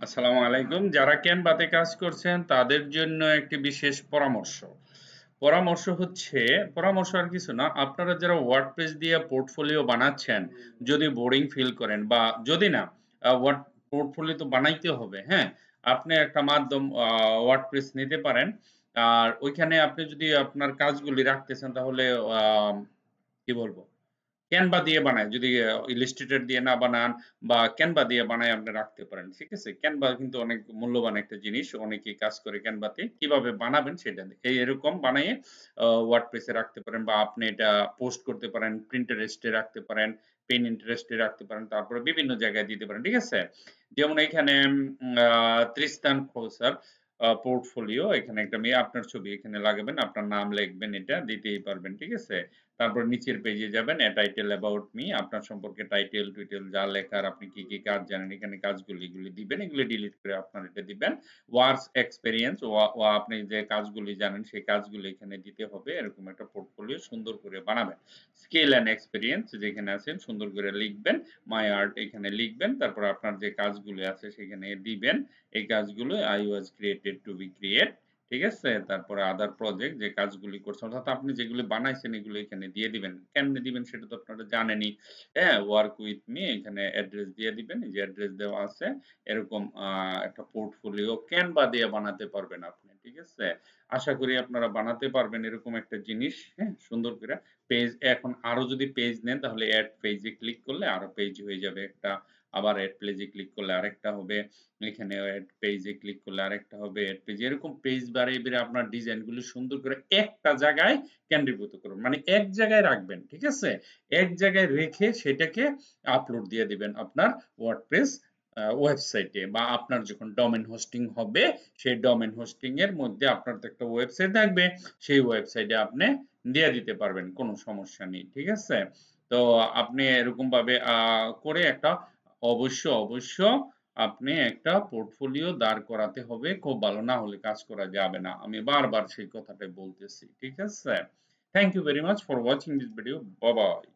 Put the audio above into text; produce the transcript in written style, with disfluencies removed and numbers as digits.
আসসালামু আলাইকুম। যারা ক্যানভাতে কাজ করছেন তাদের জন্য একটি বিশেষ পরামর্শ। পরামর্শ হচ্ছে পরামর্শ আর কিছু না। আপনারা যারা ওয়ার্ডপ্রেস দিয়ে পোর্টফোলিও বানাচ্ছেন, যদি বোরিং ফিল করেন বা যদি না পোর্টফোলিও তো বানাইতে হবে, হ্যাঁ? আপনি একটা মাধ্যম ওয়ার্ডপ্রেস নিতে পারেন। আর ওইখানে আপনি যদি আপনার কাজগুলি রাখতে চান তাহলে কি বলবো? ক্যানভা দিয়ে বানায় যদি ইলাস্ট্রেটর দিয়ে না বানান বা ক্যানভা দিয়ে বানায় আপনি রাখতে পারেন। ঠিক আছে? ক্যানভা কিন্তু অনেক মূল্যবান একটা জিনিস। অনেকেই কাজ করে ক্যানভাতে। কিভাবে বানাবেন সেটা এরকম বানিয়ে ওয়ার্ডপ্রেস এ রাখতে পারেন বা আপনি এটা পোস্ট করতে পারেন, Pinterest এ রাখতে পারেন, Pinterest এ রাখতে পারেন। তারপরে বিভিন্ন জায়গায় দিতে পারেন। ঠিক আছে? যেমন এখানে তৃস্তান খোসার পোর্টফোলিও এখানে একটা মেয়ে আপনার ছবি এখানে লাগাবেন, আপনার নাম লিখবেন এটা দিতেই পারবেন। ঠিক আছে? তারপর নিচের পেজে যাবেন টাইটেল অ্যাবাউট মি আপনার সম্পর্কে টাইটেল টুইটেল যা লেখার আপনি কি কি কাজ জানেন এখানে কাজগুলি এগুলি দিবেন এগুলি ডিলিট করে আপনার এটা দিবেন ওয়ার্কস এক্সপেরিয়েন্স ও আপনি যে কাজগুলি জানেন সেই কাজগুলি এখানে দিতে হবে এরকম একটা পোর্টফোলিও সুন্দর করে বানাবেন স্কিল এন্ড এক্সপেরিয়েন্স যেখানে আছেন সুন্দর করে লিখবেন মাই আর্ট এখানে লিখবেন তারপর আপনার যে কাজগুলি আছে সেখানে দিবেন এই কাজগুলো I was created to be create ঠিক আছে? তারপরে আদার প্রজেক্ট যে কাজগুলি করছেন অর্থাৎ আপনি যেগুলি বানাইছেন এগুলো এখানে দিয়ে দিবেন। কেমনে দিবেন সেটা তো আপনারা জানেনই। হ্যাঁ? ওয়ার্ক উইথ মি এখানে অ্যাড্রেস দিয়ে দিবেন। এই যে অ্যাড্রেস দেওয়া আছে। এরকম একটা পোর্টফোলিও ক্যানভা দিয়ে বানাতে পারবেন আপনি। ঠিক আছে? আশা করি আপনারা বানাতে পারবেন এরকম একটা জিনিস, হ্যাঁ? সুন্দর করে। পেজ এখন আরো যদি পেজ নেন তাহলে এড পেজে ক্লিক করলে আরো পেজ হয়ে যাবে একটা। আবার এড পেজে ক্লিক করলে আরেকটা হবে। এখানে এড পেজে ক্লিক করলে আরেকটা হবে এড পেজ এরকম পেজ বাড়িয়ে বেড়ে আপনার ডিজাইনগুলো সুন্দর করে একটা জায়গায় কেন্দ্রীভূত করুন মানে এক জায়গায় রাখবেন ঠিক আছে এক জায়গায় রেখে সেটাকে আপলোড দিয়ে দিবেন আপনার ওয়ার্ডপ্রেস ওয়েবসাইটে বা আপনার যখন ডোমেইন হোস্টিং হবে সেই ডোমেইন হোস্টিং এর মধ্যে আপনার তো একটা ওয়েবসাইট থাকবে সেই ওয়েবসাইটে আপনি দিয়ে দিতে পারবেন কোনো সমস্যা নেই ঠিক আছে তো আপনি এরকম ভাবে করে একটা অবশ্য আপনি একটা পোর্টফোলিও দাঁড় করাতে হবে খুব ভালো না হলে কাজ করা যাবে না আমি বারবার সেই কথাটাই বলতেছি ঠিক আছে thank you very much for watching this video bye by